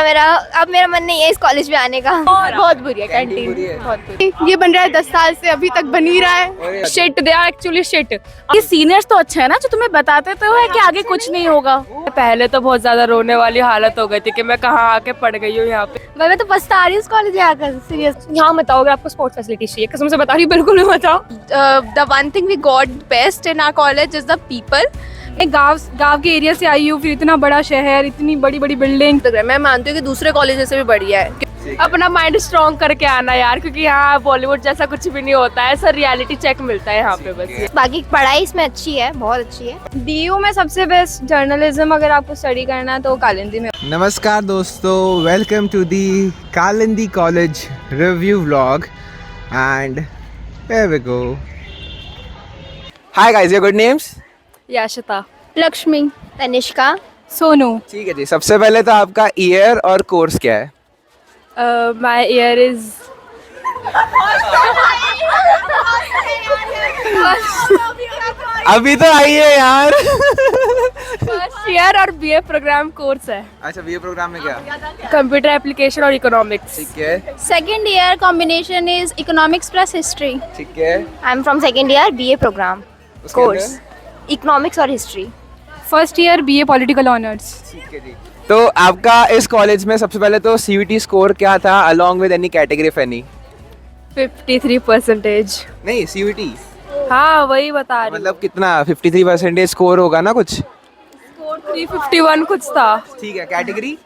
मेरा, अब मेरा मन नहीं है इस कॉलेज में आने का। बहुत बुरी है कैंटीन, बहुत बुरी। ये बन रहा है 10 साल से, अभी तक बन ही रहा है। Shit, they are actually shit. ये सीनियर्स तो अच्छे हैं ना, जो तुम्हें बताते तो है कि आगे कुछ नहीं होगा। पहले तो बहुत ज्यादा रोने वाली हालत हो गई थी कि मैं कहाँ आके पड़ गई हूँ यहाँ पे। मैं तो पछता रही हूँ इस कॉलेज में आकर, सीरियस। यहाँ मत आओ, अगर आपको स्पोर्ट्स फैसिलिटी चाहिए, कसम से बता रही हूँ, बिल्कुल भी मत आओ। The one thing we got best in our college is the people. मैं गांव के एरिया से आई हूँ, फिर इतना बड़ा शहर, इतनी बड़ी बड़ी बिल्डिंग। मैं मानती हूँ कि दूसरे कॉलेज से भी बढ़िया है। अपना माइंड स्ट्रॉन्ग करके आना यार, क्योंकि यहाँ बॉलीवुड जैसा कुछ भी नहीं होता है, सर रियलिटी चेक मिलता है यहाँ पे बस। बाकी पढ़ाई इसमें अच्छी है, बहुत अच्छी है। डीयू में सबसे बेस्ट जर्नलिज्म अगर आपको स्टडी करना है तो कालिंदी में। नमस्कार दोस्तों, welcome to the Kalindi college review vlog and here we go. Hi guys, your good names? Yashita, Lakshmi, Tanishka, Sonu. ठीक है जी, सबसे पहले तो आपका ईयर और कोर्स क्या है? माय ईयर इज अभी तो आइए यार। फर्स्ट ईयर और बीए प्रोग्राम कोर्स है, अच्छा, बीए प्रोग्राम में क्या? कंप्यूटर एप्लीकेशन और इकोनॉमिक्स। ठीक है, second year combination is economics plus history. ठीक है। I am from second year BA program उसके कोर्स, अंदर? इकोनॉमिक्स और history. First year BA political honours. ठीक है जी। तो आपका इस कॉलेज में सबसे पहले तो सीयूटी स्कोर क्या था along with any category of any? 53%। नहीं, सीयूटी हाँ वही बता रही मतलब कितना? 53% स्कोर होगा ना कुछ? हूँ। 351 कुछ था। ठीक है, कैटेगरी?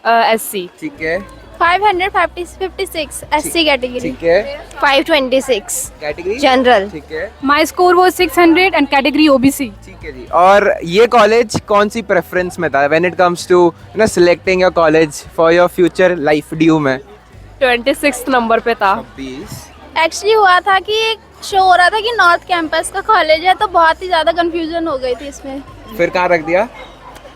SC। ठीक है, 556 SC कैटेगरी। ठीक है। 526 कैटेगरी? जनरल। ठीक है, माई स्कोर वो 600 एंड कैटेगरी ओबीसी। ठीक है जी। और ये कॉलेज कौन सी प्रेफरेंस में था when it comes to selecting your college for your future life? ड्यू में 26 नंबर पे था। 20। एक्चुअली हुआ था कि एक शो हो रहा था कि नॉर्थ कैंपस का कॉलेज है, तो बहुत ही ज्यादा कंफ्यूजन हो गई थी इसमें। फिर कहाँ रख दिया?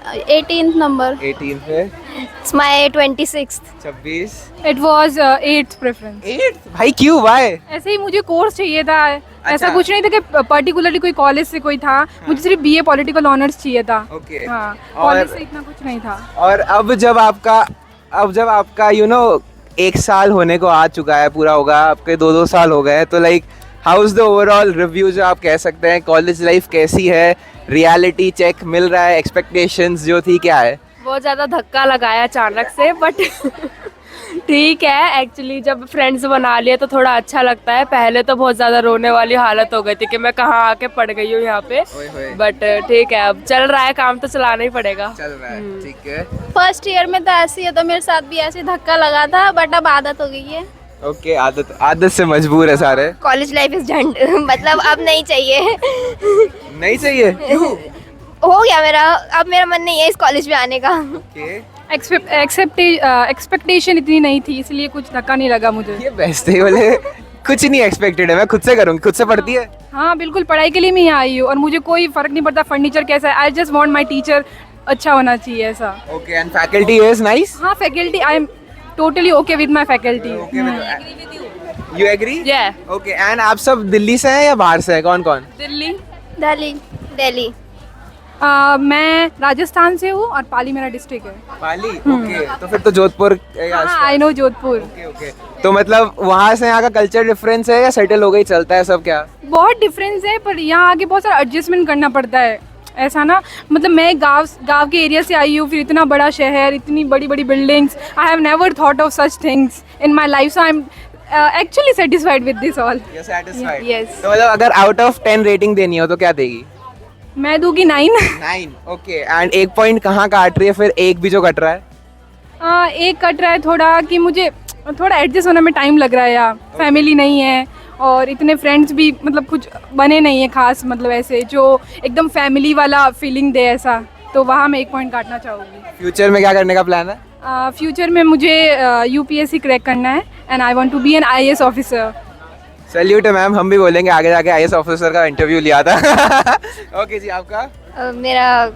18th number. 18 पे। It's my 26th। 26। It was 8th preference. 8 भाई, क्यों? वाई? ऐसे ही मुझे कोर्स चाहिए था, अच्छा। ऐसा कुछ नहीं था कि पर्टिकुलरली कोई कॉलेज से कोई था। मुझे सिर्फ बीए पॉलिटिकल ऑनर्स चाहिए था। ओके। हाँ, और- कॉलेज से इतना कुछ नहीं था। और अब जब आपका एक साल होने को आ चुका है, पूरा होगा, आपके 2 साल हो गए, तो like how is the overall review जो आप कह सकते हैं? कॉलेज लाइफ कैसी है? रियलिटी चेक मिल रहा है? एक्सपेक्टेशंस जो थी क्या है? बहुत ज़्यादा धक्का लगाया अचानक से, बट ठीक है। एक्चुअली जब फ्रेंड्स बना लिए तो थोड़ा अच्छा लगता है। पहले तो बहुत ज़्यादा रोने वाली हालत हो गई थी कि मैं कहाँ आके पड़ गई हूँ यहाँ पे, ओए होए। बट ठीक है, अब चल रहा है, काम तो चलाना ही पड़ेगा। चल रहा है, ठीक है। फर्स्ट ईयर में तो ऐसे ही है, तो मेरे साथ भी ऐसे धक्का लगा था, बट अब आदत हो गई है। ओके, आदत से मजबूर है सारे। College life is done. मतलब अब नहीं चाहिए। नहीं चाहिए? क्यों? हो गया मेरा, अब मेरा मन नहीं है इस कॉलेज में आने का। ओके, एक्सपेक्टेशन इतनी नहीं थी, इसलिए कुछ धक्का नहीं लगा मुझे। ये बेस्ट है। बोले कुछ नहीं एक्सपेक्टेड है, मैं खुद से करूँगी। खुद से पढ़ती है? हाँ बिल्कुल, पढ़ाई के लिए मैं यहाँ आई हूँ और मुझे कोई फर्क नहीं पड़ता फर्नीचर कैसा है। I just want my teacher अच्छा होना चाहिए, ऐसा। Okay, and faculty is nice? हाँ, faculty, I am totally okay with my faculty. You agree? Yeah. Okay, and आप सब दिल्ली से हैं या बाहर से हैं? कौन कौन? दिल्ली। दिल्ली। मैं राजस्थान से हूँ और पाली मेरा डिस्ट्रिक्ट है। पाली? ओके, तो फिर तो Jodhpur. I know Jodhpur. Okay okay, तो मतलब वहाँ से यहाँ का कल्चर डिफरेंस है या सेटल हो गई, चलता है सब? क्या बहुत डिफरेंस है, पर यहाँ आके बहुत सारा एडजस्टमेंट करना पड़ता है, ऐसा ना। मतलब मैं गांव के एरिया से आई हूँ, फिर इतना बड़ा शहर, इतनी बड़ी बड़ी buildings. I have never thought of such things in my life, so I am actually satisfied with this all. You're satisfied? Yes. तो मतलब अगर आउट ऑफ 10 रेटिंग देनी हो तो क्या देगी? मैं दूंगी 9। 9। ओके, एंड 1 पॉइंट कहाँ काट रही है फिर? एक भी जो कट रहा है? एक कट रहा है थोड़ा, कि मुझे थोड़ा एडजस्ट होने में टाइम लग रहा है। यहाँ फैमिली नहीं है और इतने फ्रेंड्स भी मतलब कुछ बने नहीं है खास, मतलब ऐसे जो एकदम फैमिली वाला फीलिंग दे, ऐसा। तो वहाँ मैं 1 पॉइंट काटना चाहूँगी। फ्यूचर में क्या करने का प्लान है? फ्यूचर में मुझे यूपीएससी क्रैक करना है and I want to be an IAS officer. Salute है मैम, हम भी बोलेंगे आगे जाके आईएएस ऑफिसर का इंटरव्यू लिया था। ओके जी, आपका? मेरा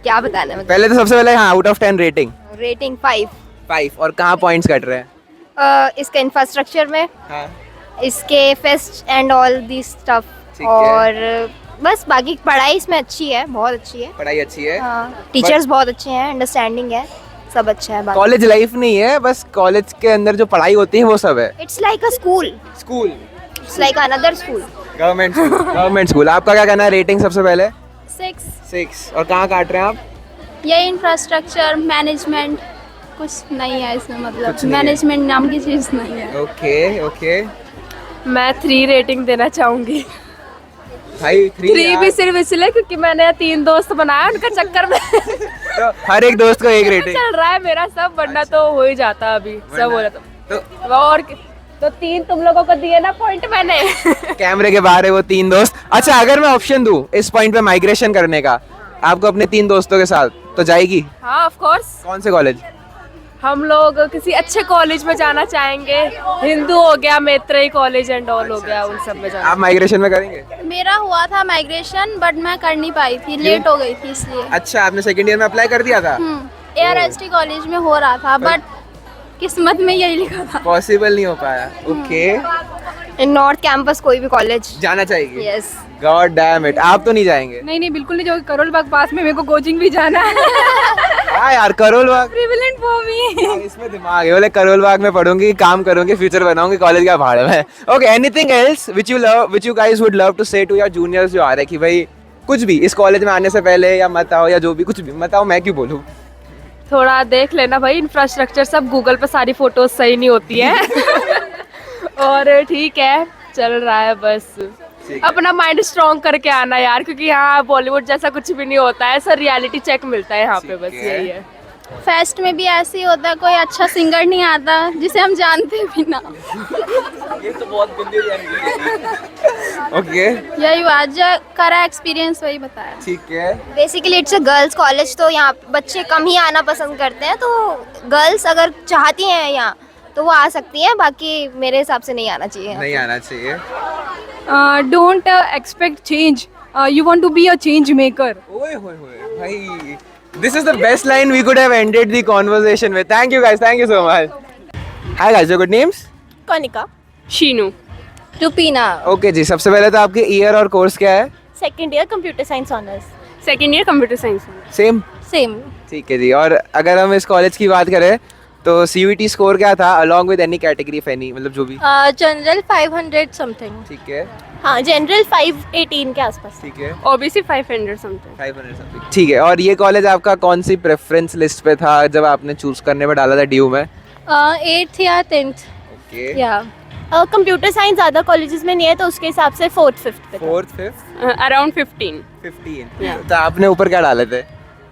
क्या बताना है, पहले तो सबसे पहले हाँ, आउट ऑफ 10 रेटिंग? रेटिंग 5। 5। और कहाँ पॉइंट्स कट रहे हैं? इसके इंफ्रास्ट्रक्चर में, हाँ, इसके fest and all this stuff, ठीक है। और बस बाकी पढ़ाई इसमें अच्छी है, बहुत अच्छी है। पढ़ाई अच्छी है। हाँ, टीचर्स बहुत अच्छे हैं, अंडरस्टैंडिंग है, सब अच्छा है। कॉलेज लाइफ नहीं है, बस कॉलेज के अंदर जो पढ़ाई होती है वो सब है। It's like a school, school, it's like another school. Government school, government school. आपका क्या कहना है? रेटिंग सबसे पहले 6 और कहाँ काट रहे हैं आप? ये इंफ्रास्ट्रक्चर मैनेजमेंट कुछ नहीं है इसमें, मतलब कुछ नहीं है। मैनेजमेंट नाम की चीज़ नहीं है। ओके मैं 3 रेटिंग देना चाहूंगी। भाई 3 भी सिर्फ इसलिए क्योंकि मैंने 3 दोस्त बनाया, उनका चक्कर में तो हर एक दोस्त को एक रेटिंग। चल रहा है मेरा सब, वरना तो हो ही जाता अभी, सब हो जाता। तो और तो 3 तुम लोगों को दिए ना पॉइंट मैंने। कैमरे के बाहर है वो 3 दोस्त। अच्छा, अगर मैं ऑप्शन दूं इस पॉइंट पे माइग्रेशन करने का आपको अपने 3 दोस्तों के साथ, तो जाएगी? हाँ ऑफ कोर्स। कौन से कॉलेज? हम लोग किसी अच्छे कॉलेज में जाना चाहेंगे। हिंदू हो गया, मैत्रेयी कॉलेज एंड ऑल हो गया, उन सब में जाना। आप माइग्रेशन में करेंगे? मेरा हुआ था माइग्रेशन बट मैं कर नहीं पाई थी, लेट हो गई थी इसलिए। अच्छा, आपने सेकंड ईयर में अप्लाई कर दिया था? ARST कॉलेज में हो रहा था बट किस्मत में यही लिखा था। पॉसिबल नहीं हो पाया। ओके, इन नॉर्थ कैंपस कोई भी कॉलेज। जाना चाहिए। यस। गॉड डैम इट, आप तो नहीं जाएंगे? नहीं बिल्कुल नहीं, जो करोल बाग पास में, मेरे को कोचिंग भी जाना है। हाँ यार, Karol Bagh prevalent for me. यार, इसमें दिमाग है। बोले करोल बाग में पढ़ूंगी, काम करूंगी, फ्यूचर बनाऊंगी, कॉलेज का भाड़ में। Okay, anything else which you guys would love to say to your juniors जो आ रहे हैं कि भाई कुछ भी इस कॉलेज में आने से पहले, या मत आओ, या जो भी कुछ भी मत आओ, मैं क्यों बोलूं? थोड़ा देख लेना भाई, इंफ्रास्ट्रक्चर सब गूगल पे सारी फोटोज सही नहीं होती है। और ठीक है, चल रहा है बस। अपना माइंड स्ट्रॉन्ग करके आना यार, क्योंकि यहाँ बॉलीवुड जैसा कुछ भी नहीं होता है, सर रियलिटी चेक मिलता है यहाँ पे, बस यही है। फेस्ट में भी ऐसे ही होता है, कोई अच्छा सिंगर नहीं आता जिसे हम जानते भी ना। ये तो बहुत गंदी ओके, यही बात, जो करा एक्सपीरियंस वही बताया। ठीक है। Basically it's a girls college, तो यहाँ बच्चे कम ही आना पसंद करते हैं, तो गर्ल्स अगर चाहती हैं यहाँ तो वो आ सकती हैं, बाकी मेरे हिसाब से नहीं आना चाहिए। नहीं आना चाहिए। Don't expect change, you want to be a change maker. ओए होए होए भाई, this is the best line we could have ended the conversation with. Thank you guys, thank you so much. Hi guys, your good names? Kanika, Sheenu. Rupina, Okay जी, सबसे पहले तो आपके year और course क्या है? Second year computer science honours. Second year computer science. Same? Same. ठीक है जी। और अगर हम इस कॉलेज की बात करें तो CUET स्कोर क्या था along with any category if any, मतलब जो भी? General 500 something. ठीक है, हाँ, जनरल 518 के आसपास। ठीक है, ओबीसी 500 समथिंग। 500 समथिंग। ठीक है, और ये कॉलेज आपका कौन सी प्रेफरेंस लिस्ट पे था जब आपने चूज करने में डाला था ड्यू में? 8th या 10th ओके, या कंप्यूटर साइंस ज़्यादा कॉलेजेस में नहीं है, तो उसके हिसाब से 4th 5th पे था। 4th 5th around 15। 15। तो आपने ऊपर क्या डाले थे?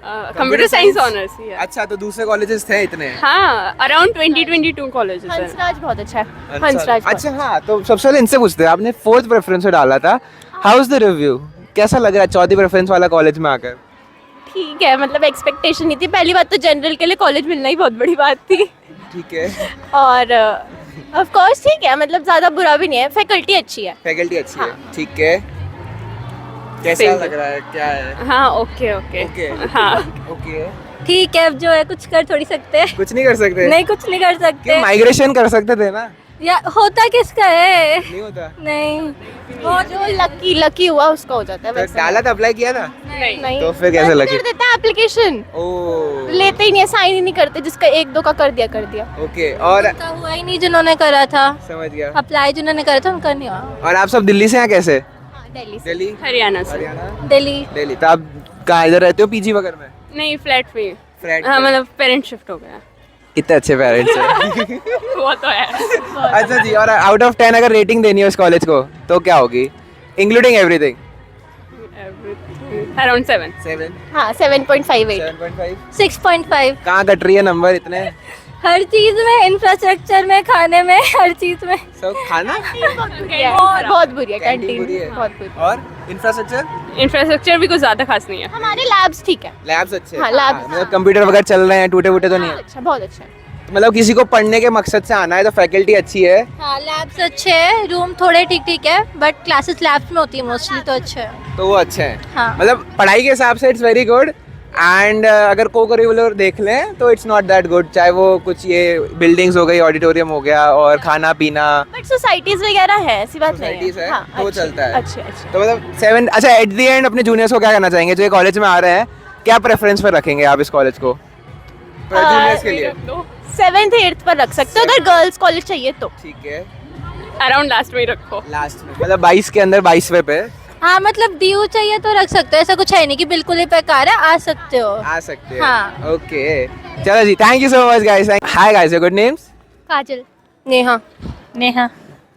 Computer science honours. अच्छा, तो दूसरे कॉलेजेस थे इतने? हाँ, अराउंड 20-22 कॉलेजेस हैं। हंसराज बहुत अच्छा है। हंसराज बहुत अच्छा, हाँ, तो सबसे पहले इनसे पूछते हैं, आपने 4th प्रेफरेंस में डाला था, हाउ इज द रिव्यू? कैसा लग रहा है 4th प्रेफरेंस वाला कॉलेज में आकर? ठीक है, मतलब एक्सपेक्टेशन नहीं थी। पहली बात तो जनरल के लिए कॉलेज मिलना ही बहुत बड़ी बात थी, ठीक है, और ऑफ कोर्स ठीक है, मतलब ज़्यादा बुरा भी नहीं है, फैकल्टी अच्छी है। फैकल्टी अच्छी है, ठीक है। कैसा Same. लग रहा है, क्या है? हाँ ओके ओके। ओके, हाँ ओके, ठीक है, अब जो है कुछ कर थोड़ी सकते हैं। कुछ नहीं कर सकते? नहीं, कुछ नहीं कर सकते। क्यों, माइग्रेशन कर सकते थे ना? या होता किसका है? नहीं होता? नहीं, वो जो लकी हुआ उसका हो जाता है तो वैसे। डाला था, अप्लाई किया था? नहीं। तो फिर कैसे लगी? कर देता है एप्लीकेशन, ओ, लेते ही नहीं है, साइन ही नहीं करते, जिसका 1-2 का कर दिया। ओके। और उनका हुआ ही नहीं, जिन्होंने करा था समझ गया। अप्लाई, जिन्होंने करा था उनका नहीं हुआ। और आप सब दिल्ली से हैं कैसे? दिल्ली से। दिल्ली, हरियाणा से। हरियाणा, दिल्ली। दिल्ली। तो आप कहाँ इधर रहते हो, पीजी वगैरह में? नहीं, फ्लैट पे। फ्लैट हाँ, पे? मतलब पेरेंट शिफ्ट हो गया। इतने अच्छे पेरेंट्स हैं। वो तो है। अच्छा जी, और आउट ऑफ 10 अगर रेटिंग देनी हो इस कॉलेज को तो क्या होगी, इंक्लूडिंग एवरीथिंग? अराउंड 7। 7, हाँ, 7.58। 7.5। 6.5। कहाँ कट रही है नंबर इतने? हर चीज में, इंफ्रास्ट्रक्चर में, खाने में, हर चीज में। सब खाना? बहुत बुरी है कैंटीन कैंटीन, बुरी है। बहुत बुरी। और इंफ्रास्ट्रक्चर? इंफ्रास्ट्रक्चर भी कुछ ज्यादा खास नहीं है। हमारे लैब्स ठीक है। लैब्स अच्छे हैं? हाँ, labs। मतलब कंप्यूटर वगैरह चल रहे हैं, टूटे फूटे तो नहीं है? अच्छा, बहुत अच्छा है। मतलब किसी को पढ़ने के मकसद से आना है तो फैकल्टी अच्छी है? हाँ, लैब्स अच्छे हैं, रूम थोड़े ठीक है, बट क्लासेस लैब्स में होती है मोस्टली, तो अच्छे है। तो वो अच्छे हैं। हाँ। मतलब पढ़ाई के हिसाब से इट्स वेरी गुड, एंड अगर को करिकुलर देख लें तो इट्स नॉट दैट गुड, चाहे वो कुछ ये बिल्डिंग्स हो गई, ऑडिटोरियम हो गया, और खाना पीना। बट सोसाइटीज वगैरह है, ऐसी बात नहीं Societies है, हाँ, तो वो अच्छे, चलता है। अच्छे। तो मतलब 7। अच्छा, एट द एंड अपने जूनियर्स को क्या कहना चाहेंगे जो ये कॉलेज में आ रहे हैं, क्या प्रेफरेंस पर रखेंगे आप इस कॉलेज को? जूनियर्स के लिए 7th 8th पर रख सकते हो अगर गर्ल्स कॉलेज चाहिए तो। ठीक है, अराउंड लास्ट में ही रखो। लास्ट में मतलब 22 के अंदर 22वें पे हाँ मतलब ड्यू चाहिए तो रख सकते हो, ऐसा कुछ है नहीं कि बिल्कुल ही बेकार है, आ सकते हो। आ सकते हैं। हाँ। ओके, चलो जी, thank you so much guys. Hi guys, your good names? Kajal. Neha. Neha.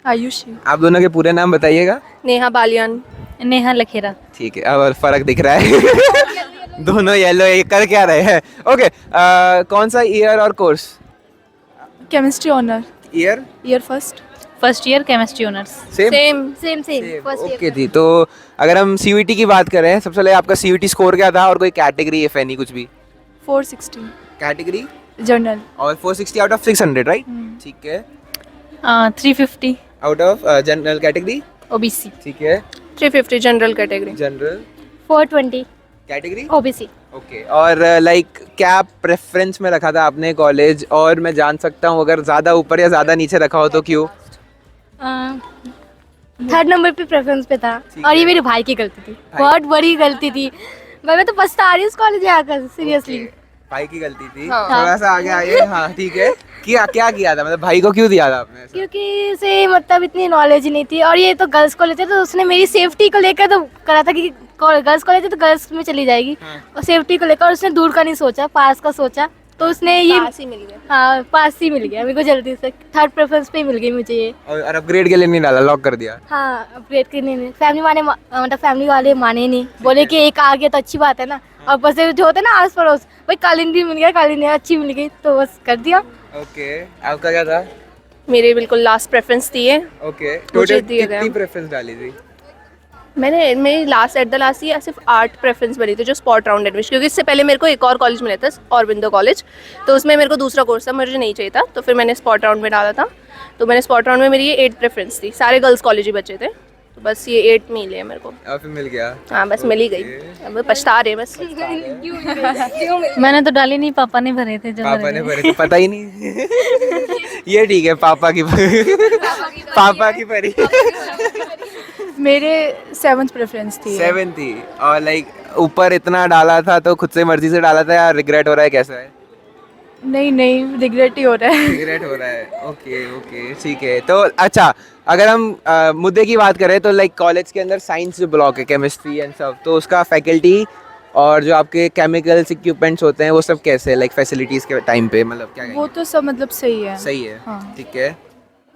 Ayushi. आप दोनों के पूरे नाम बताइएगा। नेहा बालियान। नेहा लखेरा। ठीक है, अब फर्क दिख रहा है। दोनों येलो, ये कर क्या रहे हैं? ओके, कौन सा ईयर और कोर्स? Chemistry honour. Year year first year chemistry honours. Same same first okay जी। तो अगर हम सीयूईटी की बात करें, सबसे पहले आपका सीयूईटी स्कोर क्या था और कोई कैटेगरी इफ एनी कुछ भी? 460 कैटेगरी जर्नल। और 460 आउट ऑफ 600 राइट? ठीक है। 350 out of general category? OBC. ठीक है। 350 general category. General 420 category? OBC. Okay, और लाइक क्या प्रेफरेंस में रखा था आपने कॉलेज, और मैं जान सकता हूँ अगर ज़्यादा ऊपर या ज़्यादा नीचे रखा हो तो क्यों? थर्ड नंबर पे प्रेफरेंस पे था, ठीक और है। ये मेरी भाई की गलती थी, बहुत बड़ी गलती थी। मैं तो पछता रही हूँ उस कॉलेज आकर, सीरियसली। Okay, भाई की गलती थी। हाँ। थोड़ा सा आगे आइए। हाँ ठीक है। क्या किया था, मतलब भाई को क्यों दिया था आपने ऐसा? क्योंकि उसे मतलब इतनी नॉलेज नहीं थी, और ये तो गर्ल्स कॉलेज है, तो उसने मेरी सेफ्टी को लेकर तो करा था कि गर्ल्स कॉलेज है तो गर्ल्स में चली जाएगी, और सेफ्टी को लेकर उसने दूर का नहीं सोचा, पास का सोचा, तो उसने ये पास ही मिल गया। हाँ पास ही मिल गया मेरे को, जल्दी से थर्ड प्रेफरेंस पे ही मिल गई मुझे ये। और अपग्रेड के लिए नहीं डाला, लॉक कर दिया? हाँ अपग्रेड करने में फैमिली वाले माने नहीं, बोले कि एक आ गया तो अच्छी बात है ना, और बस जो होता है ना आस पड़ोस, भाई कालिंदी मिल गया, कालिंदी अच्छी मिल गई तो बस कर दिया। ओके, आपका क्या था? मेरे बिल्कुल लास्ट प्रेफरेंस थी है। ओके, मुझे टोटल दिया गया। कितनी प्रेफरेंस डाली थी? मेरी last at the last year सिर्फ 8 प्रेफरेंस बनी थी, जो स्पॉट राउंड एडमिशन, क्योंकि इससे पहले मेरे को एक और कॉलेज मिला था, ऑरबिंदो कॉलेज, तो उसमें मेरे को दूसरा कोर्स था, मुझे नहीं चाहिए था, तो फिर मैंने स्पॉट राउंड में डाला था। तो मैंने स्पॉट राउंड में मेरी ये 8 प्रेफरेंस थी, सारे गर्ल्स कॉलेज ही बचे थे, तो बस ये 8 में ही लिए मेरे को। और फिर मिल गया? हाँ बस मिल ही गई, अब पछता रहे बस। मैंने तो डाली नहीं, पापा ने भरे थे जो पापा ने भरे थे, पता ही नहीं। ये ठीक है, पापा की भरी। मेरे 7th प्रेफरेंस थी। 7 थी, और लाइक ऊपर इतना डाला था तो खुद से मर्जी से डाला था या रिग्रेट हो रहा है, कैसा है? नहीं रिग्रेट ही हो रहा है। रिग्रेट हो रहा है। ओके ठीक है। तो अच्छा, अगर हम मुद्दे की बात करें तो लाइक कॉलेज के अंदर साइंस जो ब्लॉक है, केमिस्ट्री एंड सब, तो उसका फैकल्टी और जो आपके केमिकल्स इक्विपमेंट्स होते हैं वो सब कैसे, लाइक फैसिलिटीज के टाइम पे, मतलब क्या वो तो सब मतलब सही है। सही है? हाँ। ठीक है।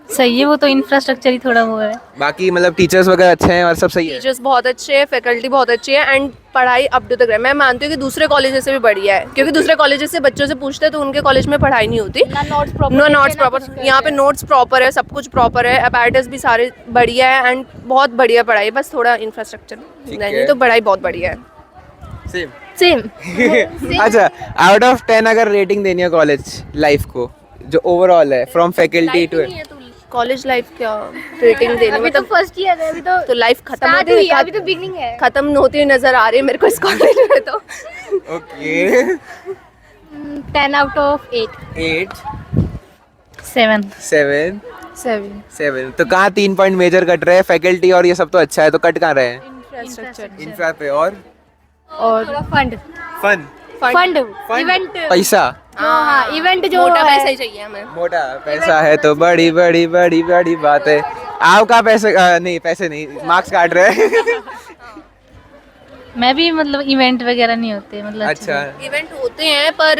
सही है, वो तो इंफ्रास्ट्रक्चर ही थोड़ा वो है। बाकी मतलब टीचर्स वगैरह अच्छे हैं और सब सही है? टीचर्स बहुत अच्छे हैं, फैकल्टी बहुत अच्छी है, एंड पढ़ाई अप टू द ग्रेड। मैं मानती हूँ कि दूसरे कॉलेज से भी बढ़िया है, क्योंकि दूसरे कॉलेज से बच्चों से पूछते हैं तो उनके कॉलेज में पढ़ाई नहीं होती, नो नोट्स प्रॉपर। यहाँ पे नोट्स प्रॉपर है, सब कुछ प्रॉपर है, अपैरेटस भी सारे बढ़िया है, एंड बहुत बढ़िया पढ़ाई है, बस थोड़ा इंफ्रास्ट्रक्चर नहीं तो पढ़ाई बहुत बढ़िया है। सेम। अच्छा, आउट ऑफ 10 अगर रेटिंग देनी है कॉलेज लाइफ को, जो ओवरऑल है, from faculty to college life क्या रेटिंग देनी, अभी तो मतलब फर्स्ट ईयर है, अभी तो लाइफ खत्म स्टार्ट होती हुई है, है, अभी तो बिगनिंग है। खत्म होती हुई नजर आ रही है मेरे को इस कॉलेज में तो। Okay 10 out of 8। 8 7 7 तो कहाँ 3 पॉइंट मेजर कट रहे हैं? फैकल्टी और ये सब तो अच्छा है, तो कट कहाँ रहे हैं? इंफ्रास्ट्रक्चर इंफ्रा पे और थोड़ा फंड फन इवेंट, पैसा, हाँ इवेंट जो मोटा है। पैसा ही चाहिए हमें। मोटा पैसा है तो बड़ी बड़ी बड़ी बड़ी बात है। आपका पैसे नहीं, पैसे नहीं, मार्क्स काट रहे हैं। मैं भी मतलब इवेंट वगैरह नहीं होते, मतलब अच्छा, इवेंट होते हैं पर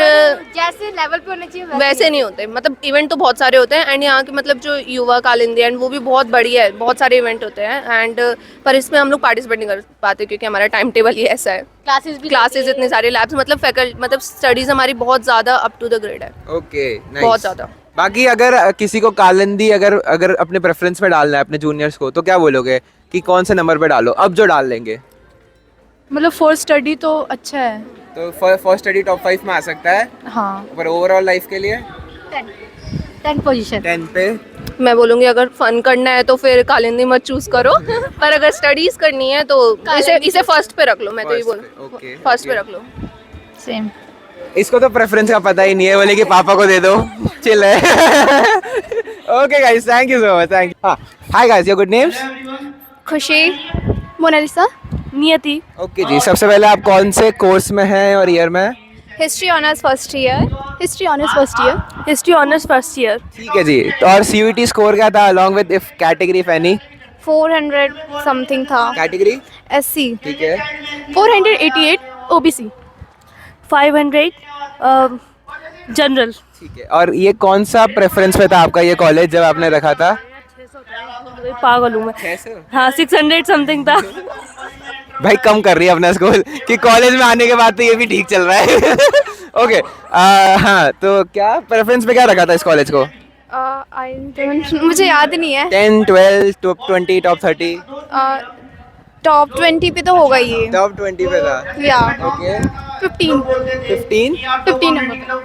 जैसे लेवल पे होने चाहिए वैसे नहीं होते, मतलब इवेंट तो बहुत सारे होते हैं, एंड यहाँ के मतलब जो युवा कालिंदी एंड वो भी बहुत बढ़िया है, बहुत सारे इवेंट होते हैं, एंड पर इसमें हम लोग पार्टिसिपेट नहीं कर पाते क्योंकि हमारा टाइम टेबल ही ऐसा है। क्लासेस इतने सारे, लैब्स, मतलब फैकल्टी, मतलब स्टडीज हमारी बहुत ज़्यादा अप टू द ग्रेड है, ओके बहुत ज़्यादा। बाकी अगर किसी को कालिंदी अगर अपने प्रेफरेंस में डालना है अपने जूनियर्स को, तो क्या बोलोगे कि कौन से नंबर पे डालो अब जो डाल लेंगे? मतलब फॉर स्टडी तो अच्छा है। तो फर्स्ट स्टडी टॉप 5 में आ सकता है, हाँ पर ओवरऑल लाइफ के लिए 10 पोजीशन। 10 पे मैं बोलूँगी अगर फन करना है तो फिर कालिंदी मत चूज करो, पर अगर स्टडीज करनी है तो इसे फर्स्ट पे रख लो, मैं तो ये बोलूँ फर्स्ट पे रख लो। सेम। इसको तो प्रेफरेंस का पता ही नहीं है, बोले कि पापा को दे दो, चिल है। Okay guys, thank you so much, thank you. Hi guys, your good names? खुशी, मोनालिसा, नियति। ओके जी, सबसे पहले आप कौन से कोर्स में हैं और ईयर में? History honours first year, history honours first year. History honours first year. ठीक है जी। तो और CUET स्कोर क्या था along with if category if any? 400 something था। कैटेगरी? SC। ठीक है। 488 OBC। 500 जनरल। ठीक है। और ये कौन सा प्रेफरेंस पे था आपका ये कॉलेज जब आपने रखा था? पागल हूँ मैं। 600? हाँ 600 समथिंग था। भाई कम कर रही है अपना स्कोर कि कॉलेज में आने के बाद तो ये भी ठीक चल रहा है। ओके। हाँ तो क्या प्रेफरेंस पे क्या रखा था इस कॉलेज को? मुझे याद नहीं है। 10, 12, टॉप 20, टॉप 30? टॉप 20 पे तो होगा ये। टॉप 20 पे था। या ओके। 15 नंबर पे।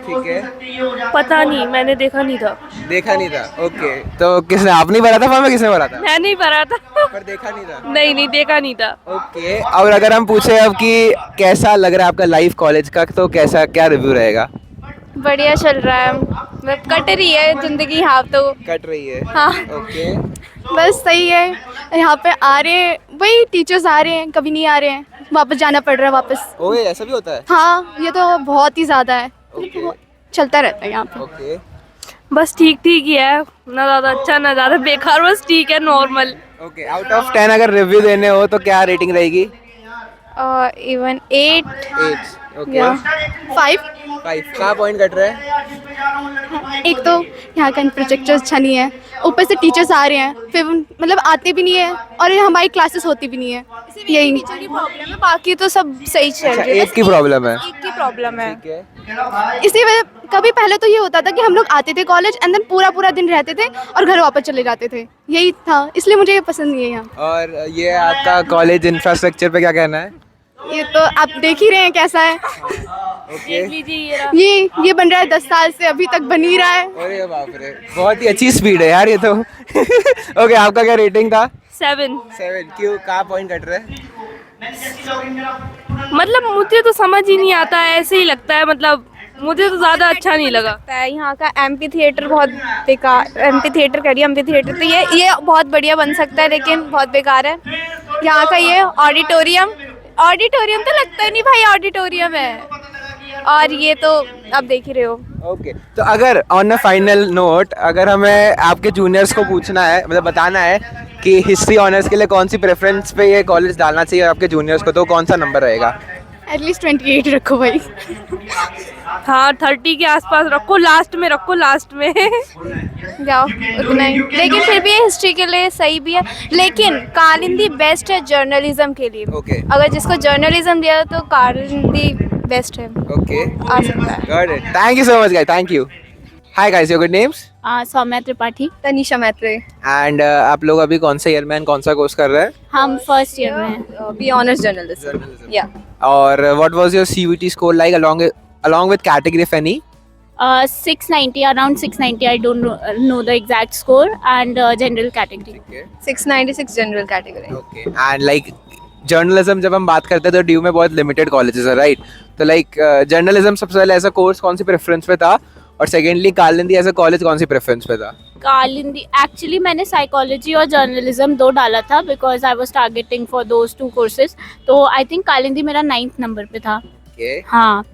ठीक है। पता नहीं, मैंने देखा नहीं था। देखा नहीं था। ओके। तो किसने, आपने भरा था फॉर्म में किसने भरा था? मैं नहीं भरा था। पर देखा नहीं था। नहीं नहीं देखा नहीं था। ओके। और अगर हम पूछे अब कि कैसा लग रहा है आपका लाइफ कॉलेज का, तो कैसा क्या रिव्यू रहेगा? बढ़िया चल रहा है, मतलब कट रही है जिंदगी यहाँ तो। कट रही है। हाँ। ओके। बस सही है, यहाँ पे आ रहे हैं, वही टीचर्स आ रहे हैं, कभी नहीं आ रहे हैं, वापस जाना पड़ रहा है वापस। ओए ऐसा भी होता है? हाँ ये तो बहुत ही ज़्यादा है। ओके। चलता रहता है यहाँ पे। ओके। बस ठीक ठीक ही है, ना ज़्यादा अच्छा ना ज़्यादा बेकार, बस ठीक है, नॉर्मल। ओके। आउट ऑफ 10 अगर रिव्यू देने हो तो क्या रेटिंग रहेगी? इवन 8 8। या ओके। 5। 5 कहाँ पॉइंट कट रहा है? एक तो यहाँ का इंफ्रास्ट्रक्चर अच्छा नहीं है, ऊपर से टीचर्स आ रहे हैं, फिर मतलब आते भी नहीं है, और ये हमारी क्लासेस होती भी नहीं है। यही टीचर की प्रॉब्लम है, बाकी तो सब सही चल अच्छा, रहा है। एक की प्रॉब्लम है। एक की प्रॉब्लम है। ठीक है। इसी वजह कभी पहले तो ये होता था कि हम लोग आते थे कॉलेज एंड देन पूरा पूरा दिन रहते थे और घर वापस चले जाते थे, यही था, इसलिए मुझे ये पसंद नहीं है यहाँ। और ये आपका कॉलेज इंफ्रास्ट्रक्चर पे क्या कहना है? ये तो आप देख ही रहे हैं कैसा है। ओके। ये बन रहा है 10 साल से, अभी तक बन ही रहा है। अरे बाप रे, बहुत ही अच्छी स्पीड है यार ये तो। ओके। आपका क्या रेटिंग था? 7। 7। क्यों, कहाँ पॉइंट कट रहा है? मतलब मुझे तो समझ ही नहीं आता है, ऐसे ही लगता है, मतलब मुझे तो ज़्यादा अच्छा नहीं लगा। यहाँ का एमपी थिएटर बहुत बेकार, एमपी थिएटर करिए, एमपी थिएटर तो ये बहुत बढ़िया बन सकता है, लेकिन बहुत बेकार है। यहाँ का ये ऑडिटोरियम तो लगता ही नहीं भाई ऑडिटोरियम है, और ये तो आप देख ही रहे हो। ओके। तो अगर ऑन अ फाइनल नोट, अगर हमें आपके जूनियर्स को पूछना है, मतलब बताना है कि हिस्ट्री ऑनर्स के लिए कौन सी प्रेफरेंस पे ये कॉलेज डालना चाहिए आपके जूनियर्स को, तो कौन सा नंबर रहेगा? एटलीस्ट 28 रखो भाई। हाँ 30 के आसपास रखो, लास्ट में रखो, लास्ट में। जाओ उतना ही, लेकिन फिर भी ये हिस्ट्री के लिए सही भी है, लेकिन कालिंदी बेस्ट है जर्नलिज्म के लिए। Okay. अगर जिसको जर्नलिज्म दिया तो कालिंदी बेस्ट है, ओके। आ सकता है। Got it. Thank you so much guys, thank you. Hi guys, your good names? Saumya Tripathi. Tanisha Maitre. And आप लोग अभी कौन सा ईयर में कौन सा कोर्स कर रहे हैं? हम फर्स्ट ईयर में हैं। B honours journalism. या और what was your CUET score like along with category if any? 690, around 690. I don't know the exact score, and general category. Okay. 696 general category. Okay. And like journalism जब हम बात करते हैं तो due में बहुत लिमिटेड कॉलेजेस है, right? तो लाइक जर्नलिज्म सबसे पहले ऐसा कोर्स कौन सी प्रेफरेंस पे था, और secondly Kalindi as a college कौन सी प्रेफरेंस पे था? कालिंदी एक्चुअली मैंने साइकोलॉजी और जर्नलिज्म दो डाला था, because I was targeting for those 2 courses. तो आई थिंक कालिंदी मेरा 9th नंबर पे था। Okay. हाँ।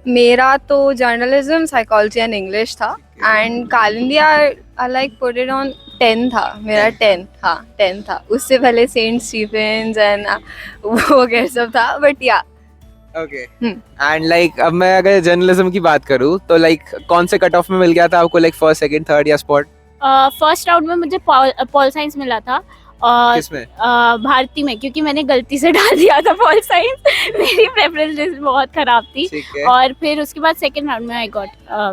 मेरा तो जर्नलिज्म, साइकोलॉजी एंड इंग्लिश था, and Kalindi I like put it on 10 था मेरा। 10 हाँ 10 था, उससे पहले सेंट स्टीफेंस एंड वो वगैरह सब था, बट या ओके। एंड लाइक अब मैं अगर जर्नलिज्म की बात करूँ तो लाइक कौन से कट ऑफ में मिल गया था आपको, लाइक फर्स्ट, सेकंड, थर्ड या स्पॉट? फर्स्ट राउंड में मुझे पॉल साइंस मिला था, और किसमें? भारती में, क्योंकि मैंने गलती से डाल दिया था पॉल साइंस। मेरी प्रेफरेंस लिस्ट बहुत खराब थी। ठीक है। और फिर उसके बाद सेकंड राउंड में आई गॉट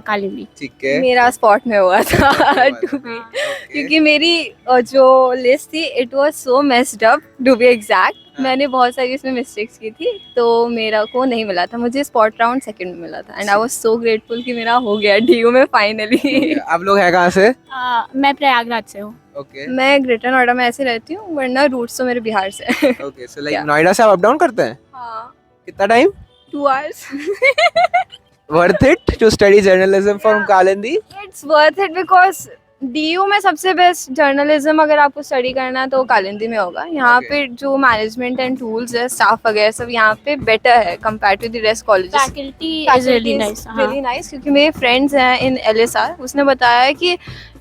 कालिंदी। ठीक है। मेरा स्पॉट में हुआ था टू बी, क्योंकि मेरी जो लिस्ट थी it was so messed up to be exact. मैंने बहुत सारी इसमें मिस्टेक्स की थी, तो मेरा को नहीं मिला था, मुझे स्पॉट राउंड सेकंड में मिला था, and I was so grateful कि मेरा हो गया DU में फाइनली। आप लोग हैं कहाँ से? मैं प्रयागराज से हूँ। ओके। मैं ग्रेटर नोएडा में ऐसे रहती हूँ, वरना रूट्स तो मेरे बिहार से है। ओके। सो लाइक नोएडा से आप अप डाउन करते हैं? हाँ, कितना time? 2 hours। Worth it to study journalism from Kalindi? It's worth it because DU में सबसे बेस्ट जर्नलिज्म अगर आपको स्टडी करना है तो कालिंदी में होगा। यहाँ Okay. पे जो मैनेजमेंट एंड टूल्स है, स्टाफ वगैरह सब यहाँ पे बेटर है compare to the rest colleges. Faculty is really nice. Really nice, क्योंकि मेरे फ्रेंड्स हैं इन LSR, उसने बताया है कि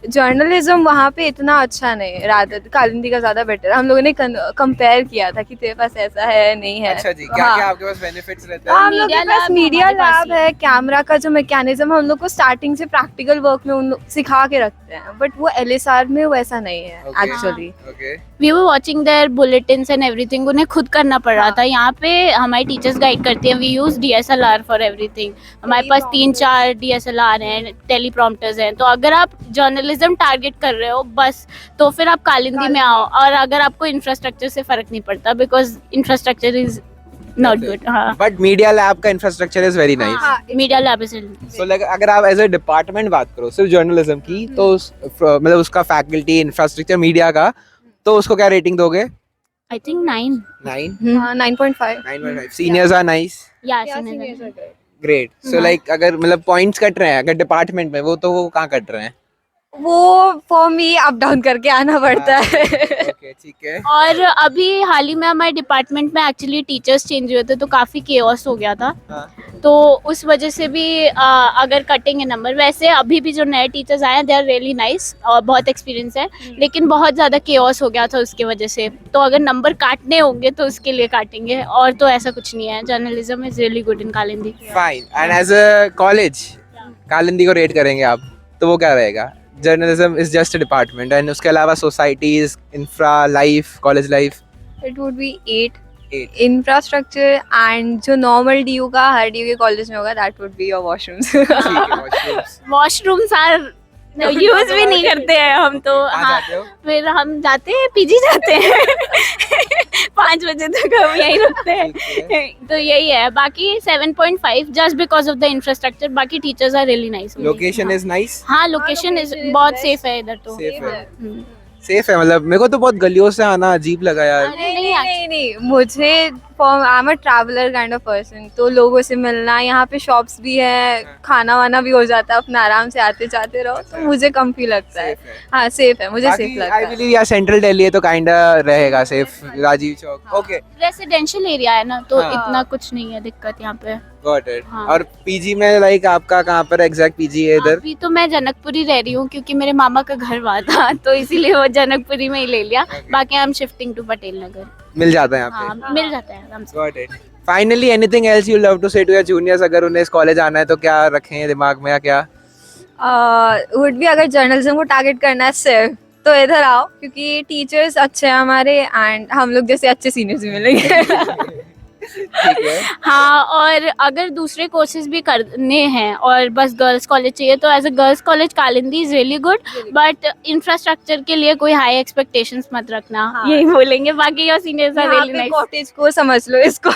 जर्नलिज्म वहाँ पे इतना अच्छा नहीं है, रादर कालिंदी का ज़्यादा बेटर। हम लोगों ने कंपेयर किया था कि तेरे पास ऐसा है नहीं है। अच्छा जी, क्या हाँ। क्या आपके पास बेनिफिट्स रहते हाँ, हैं? हम लोग के Media पास lab मीडिया हमारे पास लैब है, कैमरा का जो मैकेनिज्म हम लोग को स्टार्टिंग से प्रैक्टिकल वर्क में उन लोग सिखा के रखते हैं, बट वो LSR में वैसा नहीं है Okay. Actually. Okay we were watching their bulletins and everything, उन्हें खुद करना पड़ रहा था। यहाँ पे हमारी टीचर्स गाइड करती हैं। We use DSLR for everything. हमारे पास 3-4 DSLR हैं, टेलीप्रॉम्प्टर्स हैं। तो अगर आप जर्नलिज्म टारगेट कर रहे हो बस, तो फिर आप कालिंदी में आओ। और अगर आपको इंफ्रास्ट्रक्चर से फर्क नहीं पड़ता, because infrastructure is not good. हाँ, बट मीडिया लैब का infrastructure is very nice. Media lab is so like अगर आप एज अ डिपार्टमेंट बात करो सिर्फ जर्नलिज्म की, तो मतलब उसका फैकल्टी, इंफ्रास्ट्रक्चर, मीडिया का, तो उसको क्या रेटिंग दोगे? I think 9। 9 9.5। 9.5। Seniors are nice, या ग्रेट। सो लाइक अगर मतलब पॉइंट्स कट रहे हैं अगर डिपार्टमेंट में, वो तो वो कहाँ कट रहे हैं? वो फॉर मी अप डाउन करके आना पड़ता है। ओके, ठीक है। और अभी हाल ही में हमारे डिपार्टमेंट में एक्चुअली टीचर्स चेंज हुए थे, तो काफ़ी केओस हो गया था। हाँ। तो उस वजह से भी अगर कटिंग है नंबर, वैसे अभी भी जो नए टीचर्स आए हैं दे आर रियली नाइस और बहुत एक्सपीरियंस है, लेकिन बहुत ज़्यादा केओस हो गया था उसकी वजह से। तो अगर नंबर काटने होंगे तो उसके लिए काटेंगे, और तो ऐसा कुछ नहीं है। Journalism is really good in Kalindi. Fine. And as a college Kalindi को रेट करेंगे आप, तो वो क्या रहेगा? Journalism is just a department, and उसके अलावा societies, infra, life, college life. It would be 8 infrastructure, and जो नॉर्मल DU का हर DU के कॉलेज में होगा, that would be your washrooms. ठीक है, washrooms। वॉशरूम्स आर यूज भी नहीं करते हैं हम तो। कहाँ हाँ, जाते हो? फिर हम जाते हैं PG जाते हैं 5 बजे तक हम यहीं रुकते हैं। तो यही है। बाकी 7.5 just because of the infrastructure. बाकी teachers are really nice. Location is nice. हाँ, लोकेशन इज बहुत सेफ है इधर तो। सेफ है। हम्म। सेफ है, मतलब मेरे को तो बहुत गलियों से आना अजीब लगा यार। नहीं, मुझे I am a traveller kind of person, तो लोगों से मिलना, यहाँ पे शॉप्स भी है, खाना वाना भी हो जाता है, अपना आराम से आते जाते रहो, तो मुझे कम फील लगता है। हाँ, सेफ है, मुझे सेफ लगता आई है। बिलीव यार सेंट्रल दिल्ली है तो काइंड रहेगा safe. Rajiv Chowk, okay, residential area है ना, तो हाँ। इतना कुछ नहीं है दिक्कत यहाँ पे। Got it. हाँ। और पीजी में लाइक आपका कहाँ पर एग्जैक्ट पीजी है इधर? अभी तो मैं जनकपुरी रह रही हूँ, क्योंकि मेरे मामा का घर वहाँ था, तो इसीलिए वो जनकपुरी में ही ले लिया। बाकी I am shifting to Patel Nagar. मिल जाता है यहाँ पे? हाँ, मिल जाता है आराम से। Got it. Finally anything else you love to say to your juniors, अगर उन्हें इस कॉलेज आना है तो क्या रखें दिमाग में या क्या? वुड भी अगर जर्नलिज्म को टारगेट करना है सिर्फ, तो इधर आओ, क्योंकि टीचर्स अच्छे हैं हमारे, एंड हम लोग जैसे अच्छे सीनियर्स भी मिलेंगे। ठीक है। हाँ, और अगर दूसरे कोर्सेज भी करने हैं और बस गर्ल्स कॉलेज चाहिए, तो as a girls college Kalindi is really good, but infrastructure के लिए कोई हाई एक्सपेक्टेशंस मत रखना। हाँ। यही बोलेंगे। बाकी योर सीनियर्स आर यहाँ रियली पे नाइस। कॉटेज को समझ लो इसको।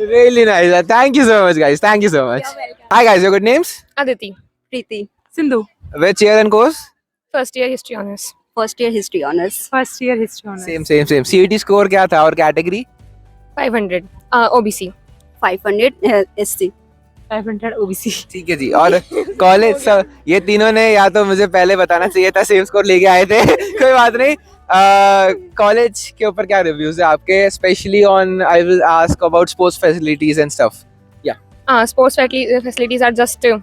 Really nice. Thank you so much, guys. Thank you so much. Hi, guys. Your good names? Aditi, Preeti, Sindhu, Which year and course? first year history honors. First year history honours. first year history honors. Same. CET score क्या था और category? 500 OBC. 500 SC। 500 OBC। ठीक है जी। और college सब ये तीनों ने या तो मुझे पहले बताना चाहिए था, सेम स्कोर लेके आए थे। कोई बात नहीं। कॉलेज के ऊपर क्या रिव्यूज है आपके, specially on I will ask about sports facilities and stuff. Sports facilities are just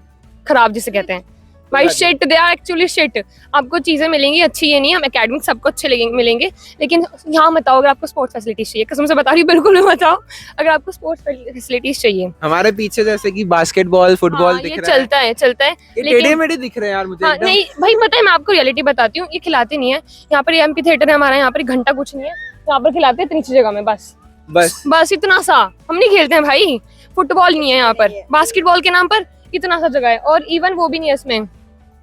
खराब जिसे कहते हैं भाई, shit, they are actually shit. आपको चीजें मिलेंगी अच्छी, ये नहीं हम एकेडमिक सबको अच्छे मिलेंगे, लेकिन यहाँ बताओ अगर आपको स्पोर्ट्स फैसिलिटीज चाहिए, कसम से बता रही हूँ, बिल्कुल नहीं बताओ अगर आपको स्पोर्ट्स फैसिलिटीज चाहिए। हमारे पीछे जैसे कि बास्केटबॉल, फुटबॉल हाँ, दिख ये रहा है। चलता है ये लेकिन- टेढ़े मेढ़े दिख रहे हैं यार मुझे हाँ, एकदम। नहीं भाई, पता है मैं आपको रियलिटी बताती हूँ, ये खिलाते नहीं है। यहाँ पर एमपी थिएटर है हमारा, यहाँ पर घंटा कुछ नहीं है, यहाँ पर खिलाते हैं इतनी सी जगह में, बस इतना सा। हम नहीं खेलते हैं भाई, फुटबॉल नहीं है यहाँ पर, बास्केटबॉल के नाम पर इतना सा जगह है, और इवन वो भी नहीं है इसमें,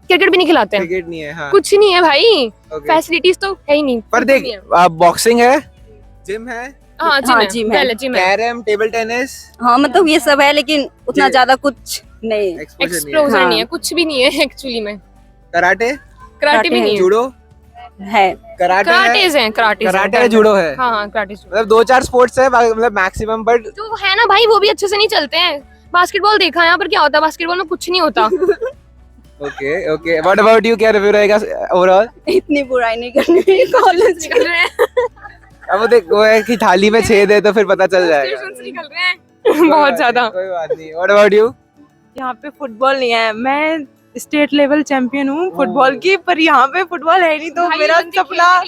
क्रिकेट भी नहीं खिलाते हैं, क्रिकेट नहीं है। हाँ, कुछ नहीं है भाई, okay. फैसिलिटीज तो है ही नहीं। पर कुछ देख, भी है। बॉक्सिंग है, जिम है, हाँ हाँ, जिम gym है। है, जिम है, कैरम, टेबल टेनिस, हाँ मतलब ये सब है, लेकिन उतना जी। ज्यादा कुछ नहीं। एक्सपोजर नहीं है। एक्सप्लोजर हाँ। नहीं है, कुछ भी नहीं है एक्चुअली में, कराटे, कराटे भी नहीं है, जूडो, है। कराटे कराटेज हैं, कराटे है, जूडो है, हाँ कराटेज, मतलब 2-4 स्पोर्ट्स है मतलब मैक्सिमम, बट तो है ना भाई, वो भी अच्छे से नहीं चलते हैं। बास्केटबॉल देखा यहाँ पर क्या होता है, बास्केटबॉल में कुछ नहीं होता। Okay okay, what about you, क्या रिव्यू रहेगा ओवरऑल? इतनी बुराई नहीं करनी है कॉलेज कर रहे हैं। अब वो देख, वो है कि थाली में छेद है तो फिर पता चल जाएगा। निकल रहे हैं बहुत ज्यादा। कोई बात नहीं, व्हाट अबाउट यू? यहाँ पे फुटबॉल नहीं है। मैं स्टेट लेवल चैंपियन हूँ फुटबॉल की, पर यहाँ पे फुटबॉल है नहीं, तो मेरा सपना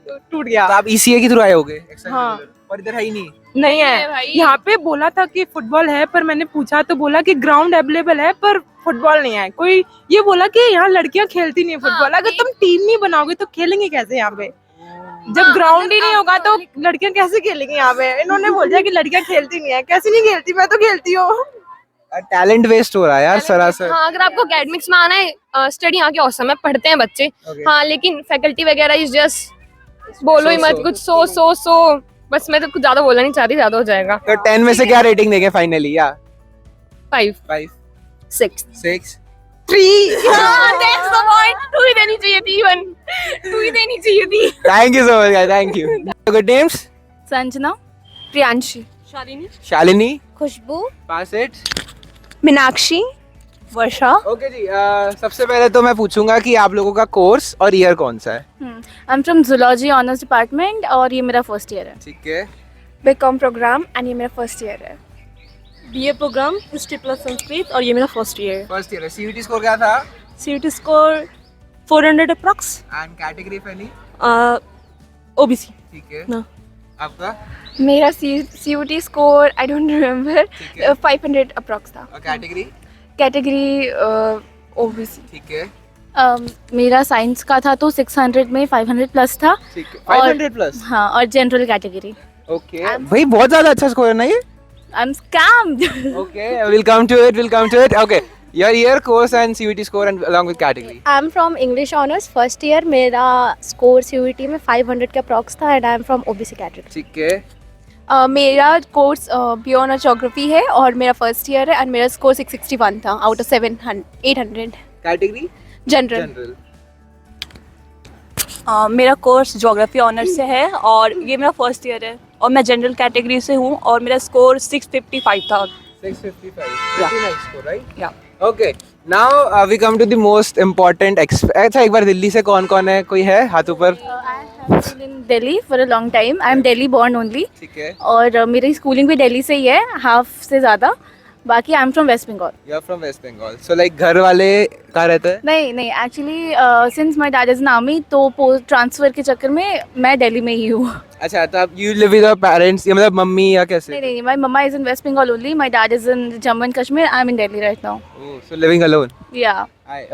टूट गया। तो आप ईसीए के थ्रू आए होगे? हाँ। और इधर है ही नहीं? नहीं है, यहाँ पे बोला था कि फुटबॉल है, पर मैंने पूछा तो बोला कि ग्राउंड अवेलेबल है पर फुटबॉल नहीं है। कोई ये बोला कि यहाँ लड़कियाँ खेलती नहीं है फुटबॉल। अगर तुम टीम नहीं बनाओगे तो खेलेंगे कैसे यहाँ पे? जब ग्राउंड ही नहीं होगा तो लड़कियाँ कैसे खेलेंगी यहाँ पे? इन्होंने बोल दिया कि लड़कियाँ खेलती नहीं है। कैसे नहीं खेलती? मैं तो खेलती हूँ। टैलेंट वेस्ट हो रहा है यार सरासर। हाँ, अगर आपको एकेडमिक्स में आना है, स्टडी यहाँ के औसम है, पढ़ते हैं बच्चे। Okay. हाँ, लेकिन फैकल्टी वगैरह इज जस्ट बोलो ही मत कुछ, सो बस। मैं तो कुछ ज्यादा बोलना नहीं चाहती, ज्यादा हो जाएगा। तो 10 में से क्या रेटिंग देंगे फाइनली? या 5 5 6 6 That's the point. 2 ही देनी चाहिए थी, 1 2 ही देनी चाहिए थी। Thank you so much guys, thank you. Good names? Sanjana, Priyanshi, Shalini, Khushboo, पासिट, मीनाक्षी, वर्षा। ओके जी। सबसे पहले तो मैं पूछूंगा कि आप लोगों का कोर्स और ईयर कौन सा है? I am from zoology honours department और ये मेरा फर्स्ट ईयर है। ठीक है। बीकॉम प्रोग्राम एंड ये मेरा फर्स्ट ईयर है। BA program history plus Sanskrit और ये मेरा फर्स्ट ईयर है। फर्स्ट ईयर है। सीयूटी स्कोर क्या था? CUET score 400 approx. And category if any? OBC. ठीक है। ना। आपका? मेरा CUT score I don't remember, ठीक है। 500 अप्रॉक्स था। और कैटेगरी? Category OBC। ठीक है। मेरा साइंस का था तो 600 में 500 प्लस था। ठीक है। 500 प्लस? हाँ, और जनरल कैटेगरी। ओके भाई, बहुत ज्यादा अच्छा स्कोर है ना ये। I am scammed. Okay, we'll come to it. Okay, your year, course and CUT score and along with category. I am from English honours first year. मेरा स्कोर CUT में 500 का अप्रॉक्स था and I am from OBC category. ठीक है। मेरा course beyond geography है और मेरा फर्स्ट ईयर है एंड मेरा स्कोर 661 था out of 800। Category? General. General. मेरा कोर्स ज्योग्राफी ऑनर्स से है और ये मेरा फर्स्ट ईयर है और मैं जनरल कैटेगरी से हूँ और मेरा स्कोर 655 था। 655. Yeah. Pretty nice score, right? Yeah. Okay. Now we come to the most important. अच्छा, एक बार दिल्ली से कौन है? कोई है हाथ ऊपर? I have been in Delhi for a long time. I am Delhi born only. ठीक है। और मेरी स्कूलिंग भी दिल्ली से ही है, हाफ से ज़्यादा। बाकी I am from west Bengal. You are from West Bengal. So like घर वाले कहाँ रहते हैं? नहीं, actually since my dad is in army तो पोस्ट ट्रांसफ़र के चक्कर में मैं दिल्ली में ही हूँ। अच्छा, तो आप you live with your parents, या मतलब मम्मी या कैसे? नहीं, my mamma is in West Bengal only, my dad is in Jammu and Kashmir, I am in Delhi right now. Oh, so living alone. Yeah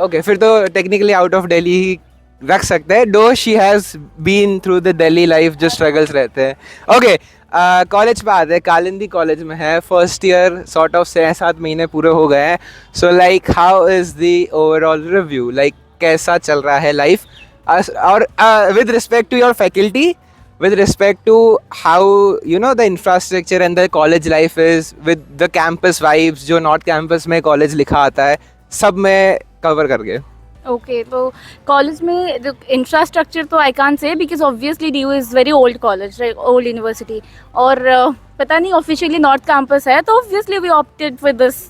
okay, फिर तो टेक्निकली आउट ऑफ दिल्ली ही रख सकते हैं। Though she has been through the Delhi life, जो struggles रहते हैं। Okay, college पे आते हैं। कालिंदी कॉलेज में है, फर्स्ट ईयर सॉर्ट ऑफ 6-7 महीने पूरे हो गए हैं। So like how is the overall review? Like कैसा चल रहा है लाइफ? और with respect to your faculty, with respect to how you know the infrastructure and the college life is, with the campus vibes जो north campus में college लिखा आता है, सब में कवर करके। ओके, तो कॉलेज में इंफ्रास्ट्रक्चर तो I can't say because obviously DU is very old college, old university, और पता नहीं ऑफिशियली नॉर्थ कैंपस है तो obviously we opted with this,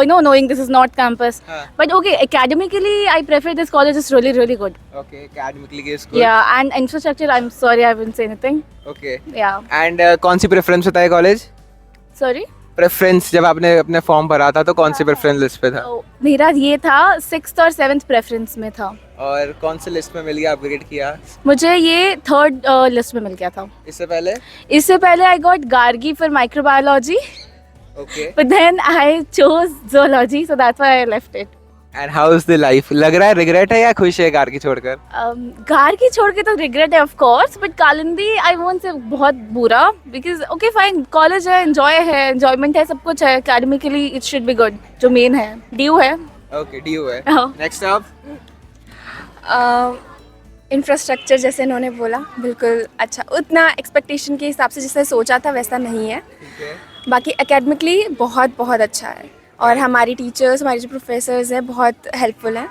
knowing this is North campus. But okay, academically I prefer this college. Is really good. Okay, academically is good. Yeah, and infrastructure, I'm sorry I haven't say anything. Okay. Yeah. And कौन सी preference होता है college? Sorry? Preference, जब आपने अपने form भरा था तो कौन सी प्रेफरेंस लिस्ट पे था? तो मेरा ये था 6th और 7th प्रेफरेंस में था। और कौन से लिस्ट में मिल गया, अपग्रेड किया? मुझे ये 3rd लिस्ट में मिल गया था। इससे पहले I got Gargi for microbiology. Okay. But then I chose zoology, so that's why I left it. And how is the life? लग रहा है रिग्रेट है या खुश है गार्गी छोड़कर? गार्गी छोड़ के तो रिग्रेट है of course, but Kalindi I won't say बहुत बुरा, बिकॉज ओके फाइन, कॉलेज है, एंजॉयमेंट है, सब कुछ है, academically it should be good, जो मेन है DU है। ओके, DU है। हाँ। नेक्स्ट अप, इंफ्रास्ट्रक्चर जैसे इन्होंने बोला बिल्कुल अच्छा, उतना एक्सपेक्टेशन के हिसाब से जैसे सोचा था वैसा नहीं है। ठीक है। बाकी एकेडमिकली बहुत अच्छा है और हमारी टीचर्स, हमारे जो प्रोफेसर्स हैं बहुत हेल्पफुल हैं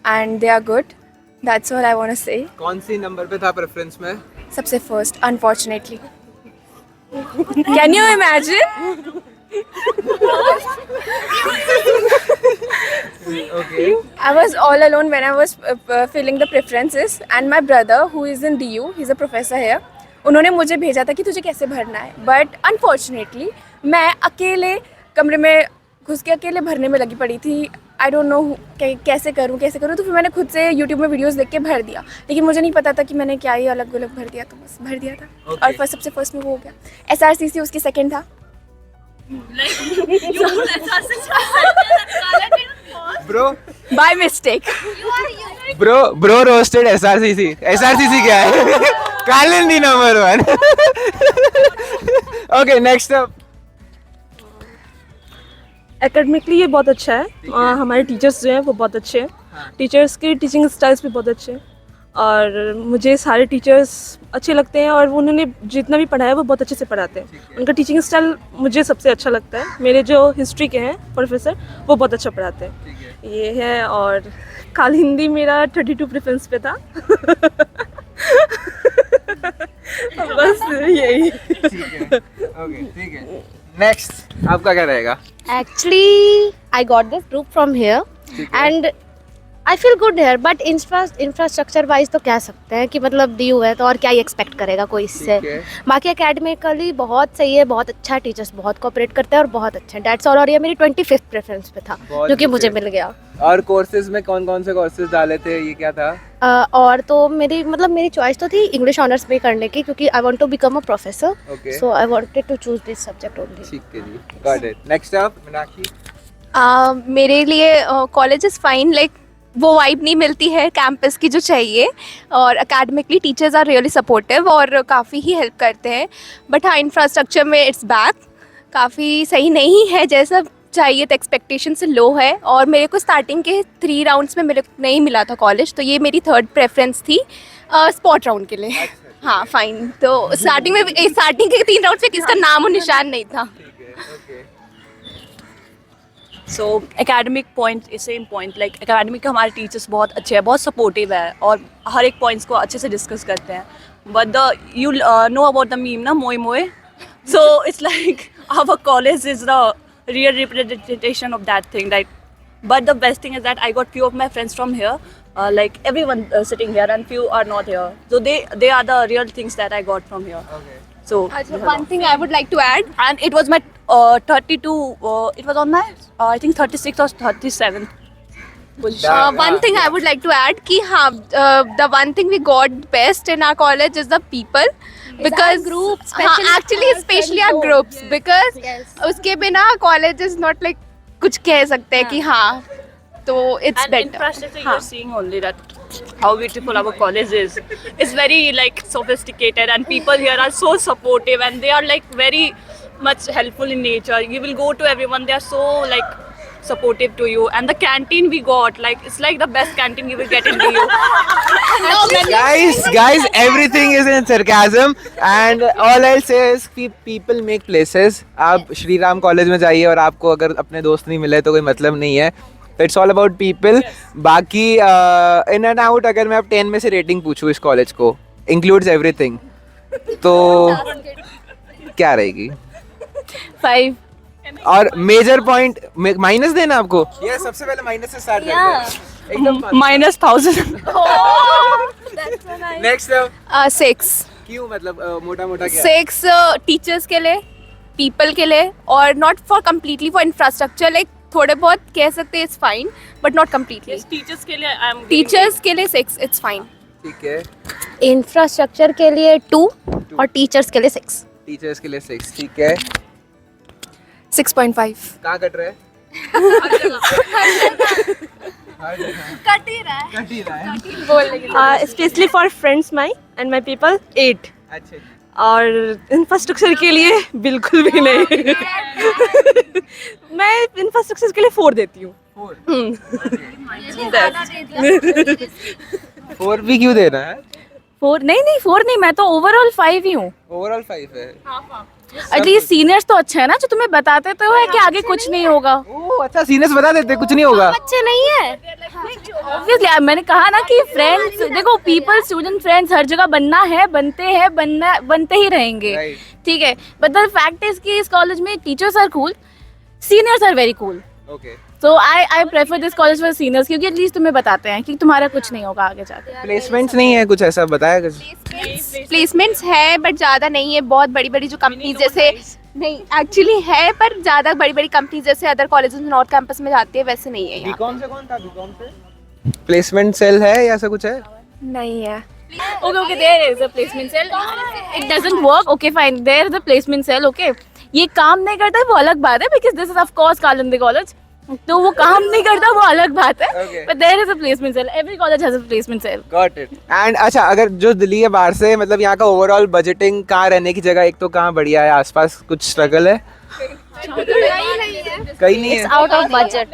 and they are good, that's all I want to say. कौन सी नंबर पे था प्रेफरेंस में? सबसे first, unfortunately. Can you imagine? Okay. I was all alone when I was filling the preferences, and my brother, who is in DU, he's a professor here. उन्होंने मुझे भेजा था कि तुझे कैसे भरना है, बट अनफॉर्चुनेटली मैं अकेले कमरे में घुस के अकेले भरने में लगी पड़ी थी. आई डोंट नो कैसे करूँ तो फिर मैंने खुद से यूट्यूब में वीडियोस देख के भर दिया, लेकिन मुझे नहीं पता था कि मैंने क्या ही अलग अलग भर दिया, तो बस भर दिया था. और सबसे फर्स्ट में वो हो गया. SRCC उसकी सेकंड था. Bro, by mistake. bro roasted SRCC. SRCC क्या है? Kalindi number 1. Okay, next up. Academically ये बहुत अच्छा है. हमारे टीचर्स जो हैं वो बहुत अच्छे हैं. टीचर्स के टीचिंग स्टाइल्स भी बहुत अच्छे हैं और मुझे सारे टीचर्स अच्छे लगते हैं और उन्होंने जितना भी पढ़ाया वो बहुत अच्छे से पढ़ाते हैं. उनका टीचिंग स्टाइल मुझे सबसे अच्छा लगता है. मेरे जो हिस्ट्री के हैं प्रोफेसर वो बहुत अच्छा पढ़ाते हैं. ये है. और काल हिंदी मेरा 32 प्रेफरेंस पे था. बस यही. ठीक है. Next, आपका क्या रहेगा? Actually, I got this group from here and I feel good here, but infrastructure wise तो कह सकते हैं कि मतलब DU है तो और क्या ही एक्सपेक्ट करेगा कोई इससे. बाकी एकेडमिकली बहुत सही है, बहुत अच्छा. टीचर्स बहुत कोऑपरेट करते हैं और बहुत अच्छे हैं. डेट्स और ये मेरी 25th प्रेफरेंस पे था जो कि मुझे मिल गया. और कोर्सेज में कौन से कोर्सेज डाले थे, ये क्या था? और तो मेरी चॉइस तो थी इंग्लिश ऑनर्स में करने की, क्योंकि I want to become a professor, so I wanted to choose this subject only. ठीक है जी, got it. Next up Meenakshi. मेरे लिए कॉलेज इज़ फाइन. लाइक वो वाइब नहीं मिलती है कैंपस की जो चाहिए, और academically teachers are really supportive और काफ़ी ही हेल्प करते हैं. बट हाँ, इंफ्रास्ट्रक्चर में इट्स बैक, काफ़ी सही नहीं है जैसा चाहिए, तो एक्सपेक्टेशन से लो है. और मेरे को स्टार्टिंग के 3 राउंड्स में मेरे को नहीं मिला था कॉलेज, तो ये मेरी 3rd प्रेफरेंस थी स्पॉट राउंड के लिए. हाँ फाइन. तो स्टार्टिंग के 3 राउंड्स में किसका नाम और निशान नहीं था. So academic point, same point. Like academic का हमारे टीचर्स बहुत अच्छे हैं, बहुत सपोर्टिव है और हर एक पॉइंट्स को अच्छे से डिस्कस करते हैं. But you know about the meme ना, moye moye. So it's like our college is the real representation of that thing, right? But the best thing is that I got few of my friends from here, like everyone sitting here, and few are not here, so they are the real things that I got from here. Okay. So one thing I would like to add, and it was my 32 it was on my I think 36th or 37th position. one thing I would like to add कि हाँ, the one thing we got best in our college is the people, because groups, actually especially our groups, because उसके बिना college is not like कुछ कह सकते हैं कि हाँ, तो it's and better. infrastructure you're seeing only that how beautiful our college is. It's very like sophisticated, and people here are so supportive, and they are like very much helpful in nature. You will go to everyone, they are so like supportive to you. And the canteen we got, like it's like the best canteen you will get in DU. guys, everything is in sarcasm, and all I'll say is people make places. आप Shri Ram college में जाइए और आपको अगर अपने दोस्त नहीं मिले तो कोई मतलब नहीं है. It's all about people. बाकी इन एंड आउट, अगर मैं अब 10 में से रेटिंग पूछूं इस कॉलेज को, इंक्लूड्स एवरीथिंग, तो क्या रहेगी? 5. और मेजर पॉइंट माइनस देना आपको? ये सबसे पहले माइनस से स्टार्ट करते हैं. एकदम -1000. नेक्स्ट 6. क्यों, मतलब मोटा क्या? 6 टीचर्स के लिए, पीपल के लिए, और not for completely for infrastructure. Like थोड़े बहुत कह सकते हैं it's fine, but not completely. Teachers के लिए I am टीचर्स के लिए 6, इट्स फाइन. ठीक है. इंफ्रास्ट्रक्चर के लिए 2 और टीचर्स के लिए 6. टीचर्स के लिए 6. ठीक है. 6.5. कहाँ कट रहा है? कट ही रहा है. Specially for friends my and my people 8. अच्छा. और इंफ्रास्ट्रक्चर के लिए बिल्कुल भी नहीं. मैं इंफ्रास्ट्रक्चर के लिए 4 देती हूँ. 4 भी क्यों देना है? 4 नहीं 4 नहीं, मैं तो ओवरऑल 5 ही हूँ. ओवरऑल 5 है. एटलीस्ट सीनियर्स तो अच्छे है ना, जो तुम्हें बताते तो है कि आगे कुछ नहीं होगा. ओह अच्छा, सीनियर्स बता देते कुछ नहीं होगा. अच्छे नहीं है. ऑब्वियसली मैंने कहा ना कि फ्रेंड्स, देखो पीपल, स्टूडेंट, फ्रेंड्स हर जगह बनना है, बनते ही रहेंगे. ठीक है, बट द फैक्ट इज कि इस कॉलेज में teachers are cool, seniors are very cool. Okay. So I prefer this college for seniors क्योंकि एटलीस्ट तुम्हें बताते हैं कि तुम्हारा कुछ नहीं होगा आगे जाकर. प्लेसमेंट्स नहीं है कुछ ऐसा बताया कुछ? प्लेसमेंट्स है बट ज़्यादा नहीं है. बहुत बड़ी बड़ी जो कंपनीज जैसे नहीं एक्चुअली है पर ज़्यादा बड़ी बड़ी कंपनीज जैसे अदर कॉलेजेस में नॉर्थ कैंपस में जाती है वैसे नहीं है यहाँ. बीकॉम से कौन था? बीकॉम से प्लेसमेंट सेल है या ऐसा कुछ है? नहीं है. Okay, there is a placement cell. It doesn't work. Okay, fine. There is a placement cell. Okay. ये काम नहीं करता है वो अलग बात है because this is of course Kalindi College. तो वो काम नहीं करता वो अलग बात है. Okay. But there is a placement cell. Every college has a placement cell. Got it. And अच्छा अगर जो दिल्ली के बाहर से मतलब यहाँ का ओवरऑल बजटिंग कहाँ रहने की जगह एक तो कहाँ बढ़िया है आसपास कुछ स्ट्रगल है? कहीं नहीं है. Out of budget.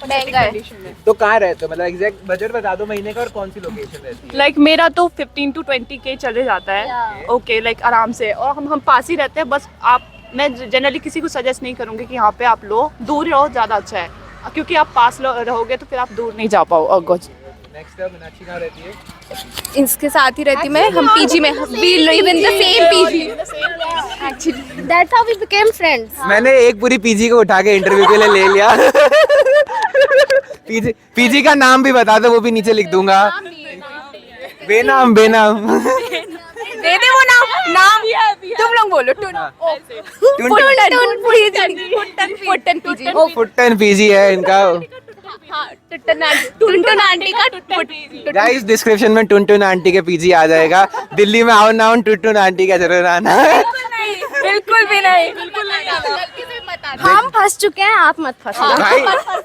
महंगा है. तो कहाँ रहते हो मतलब एग्जैक्ट बजट बता दो महीने का और कौन सी लोकेशन रहती है? लाइक मेरा तो 15 to 20K चले जाता है. ओके लाइक आराम से. और हम पास ही रहते हैं. बस आप मैं जनरली किसी को सजेस्ट नहीं करूँगी कि यहाँ पे आप लो. दूर रहो ज़्यादा अच्छा है क्योंकि आप पास रहोगे तो फिर आप दूर नहीं जा पाओ. नेक्स्ट टाइम मीनाक्षी कहाँ रहती है? इसके साथ ही रहती मैं. हम पीजी में we live in the same PG actually. That's how we became friends. मैंने एक पूरी पीजी को उठा के इंटरव्यू के लिए ले लिया. पीजी का नाम भी बता दो वो भी नीचे लिख दूंगा. बेनाम. दे दे वो नाम तुम लोग बोलो. फुट्टन पीजी है इनका. टुनटुन आंटी का गाइस डिस्क्रिप्शन में टुनटुन आंटी के पीजी आ जाएगा. दिल्ली में आओ ना टुनटुन आंटी का जरूर आना. बिल्कुल भी नहीं. हम फंस चुके हैं आप मत फंसो. भाई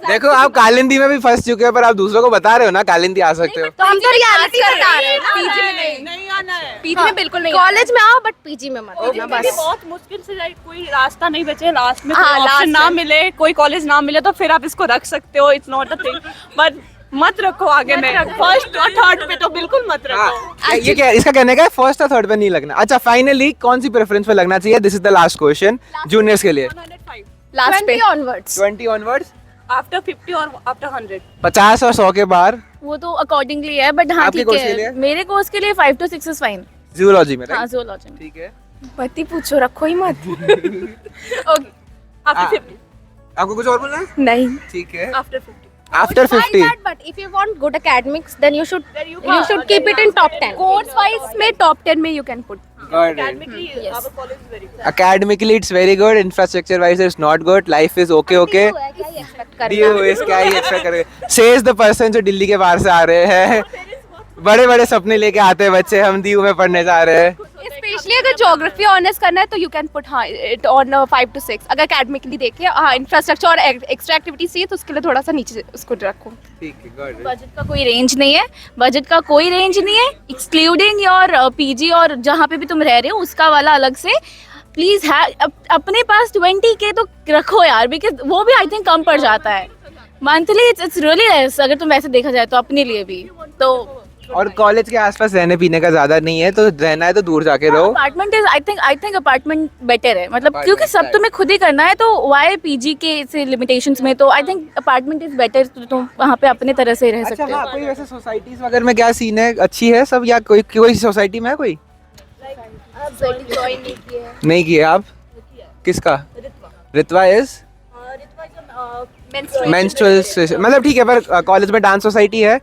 देखो आप कालिंदी में भी फंस चुके हो पर आप दूसरों को बता रहे हो ना कालिंदी आ सकते हो. तो हम तो रियलिटी बता रहे हैं ना. पीजी में नहीं आना है. पीजी में बिल्कुल नहीं. कॉलेज में आओ बट पीजी में मत आना बस. बहुत मुश्किल से like कोई रास्ता नहीं बचे लास्ट में. हाँ, ऑप्शन last ना में. मिले कोई कॉलेज ना मिले तो फिर आप इसको रख सकते हो. It's not a thing but मत रखो आगे में. फर्स्ट और थर्ड पे तो बिल्कुल मत रखो. हाँ, ये क्या इसका कहने का है फर्स्ट और थर्ड पे नहीं लगना. अच्छा फाइनली कौन सी प्रेफरेंस पे लगना चाहिए? This is the last question juniors के लिए. 105 लास्ट पे 20 onwards. 20 ऑनवर्ड्स. आफ्टर 50 और आफ्टर 100. 50 और 100 के बाहर. वो तो अकॉर्डिंगली है बट हाँ आपके ठीक course के लिए? है. मेरे कोर्स के लिए 5 to 6 is fine. जूलॉजी में हाँ right? zoology में. ठीक है. पति पूछो रखो ही मत. Okay after 50. आपको कुछ और बोलना है? नहीं. ठीक है. After 50. After 50. But if you want good academics, then you should keep it in top 10. Course wise में टॉप 10 में you can put. Academically it's very good. Infrastructure wise it's not good. Life is okay. DOS क्या ही expect करेंगे? Says the person जो दिल्ली के बाहर से आ रहे हैं. बड़े बड़े सपने लेके आते हैं बच्चे. हम दीव में पढ़ने जा रहे हैं. स्पेशली अगर ज्योग्राफी ऑनर्स करना है तो यू कैन पुट हाँ इट ऑन 5 to 6. अगर एकेडमिकली देखे हाँ इंफ्रास्ट्रक्चर और एक्स्ट्रा एक्टिविटीज चाहिए तो उसके लिए थोड़ा सा नीचे उसको रखो. ठीक है. Got it. बजट का कोई रेंज नहीं है. बजट का कोई रेंज नहीं है एक्सक्लूडिंग योर पीजी और जहाँ पे भी तुम रह रहे हो उसका वाला अलग से. प्लीज अपने पास 20K तो रखो यार बिकॉज वो भी आई थिंक कम पड़ जाता है मंथली. इट्स रियली लेस अगर तुम वैसे देखा जाए तो अपने लिए भी. तो और कॉलेज के आसपास रहने पीने का ज्यादा नहीं है तो रहना है तो दूर जाके रहो. Apartment is I think apartment better है मतलब Apartment, क्योंकि सब right. तुम्हें खुद ही करना है तो वाई पीजी के से लिमिटेशंस में. तो I think apartment is better. तो वहाँ पे अपने तरह से रह अच्छा सकते हो. हाँ कोई वैसे सोसाइटीज वगैरह में क्या सीन है? अच्छी है सब या कोई सोसाइटी में है कोई? नहीं किया आप? किसका? रित्वा इज मेंस्ट्रुअल मतलब ठीक है पर कॉलेज में डांस सोसाइटी है.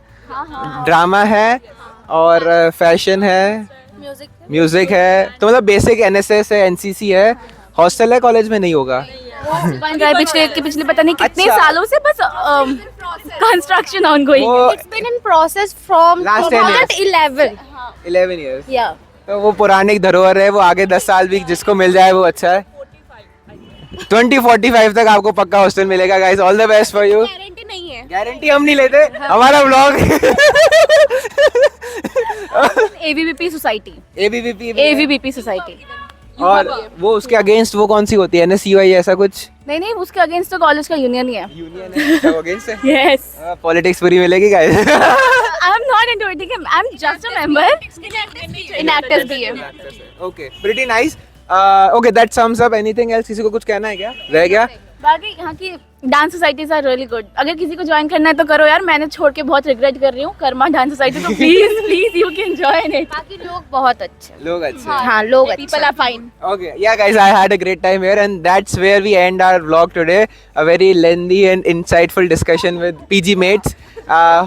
ड्रामा है और फैशन है. म्यूजिक है. तो मतलब बेसिक NSS है NCC है. हॉस्टल है कॉलेज में नहीं होगा. बन रहा है पिछले पता नहीं कितने अच्छा। सालों से बस कंस्ट्रक्शन ऑनगोइंग. वो It's been in process from Last 10 years. 2011. 11 years. Yeah. तो वो पुरानी धरोहर है. वो आगे 10 साल भी जिसको मिल जाए वो अच्छा है. 2045 तक आपको पक्का हॉस्टल मिलेगा. Guys all the best for you. Guarantee नहीं है. गारंटी हम नहीं लेते. हमारा blog AVBP society. ABVP society. और वो उसके अगेंस्ट वो कौन सी होती है? NSUI ऐसा कुछ? नहीं उसके अगेंस्ट तो कॉलेज का यूनियन ही है. यूनियन है. अच्छा वो अगेंस्ट है. यस. पॉलिटिक्स पूरी मिलेगी guys. I am not into it. I am just a member. Inactive भी है. Okay pretty nice. Okay that sums up. Anything else? किसी को कुछ कहना है क्या? रह गया? बाकी यहाँ की dance societies are really good. अगर किसी को ज्वाइन करना है तो करो यार. मैंने छोड़ के बहुत रिग्रेट कर रही हूँ कर्मा डांस सोसाइटी. तो please please you can join it. बाकी लोग बहुत अच्छे हैं. लोग अच्छे हैं. हाँ लोग अच्छे people are fine. Okay, yeah, guys, I had a great time here, and that's where we end our vlog today. A very lengthy and insightful discussion with PG mates.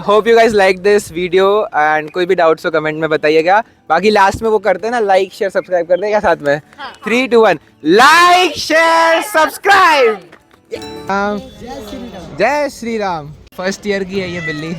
Hope you guys like this video, and कोई भी doubts हो comment में बताइएगा. बाकी last में वो करते हैं ना, like, share, subscribe कर देगा साथ में. 3, 2, 1, like, share, subscribe. जय श्री राम. फर्स्ट ईयर की है ये बिल्ली.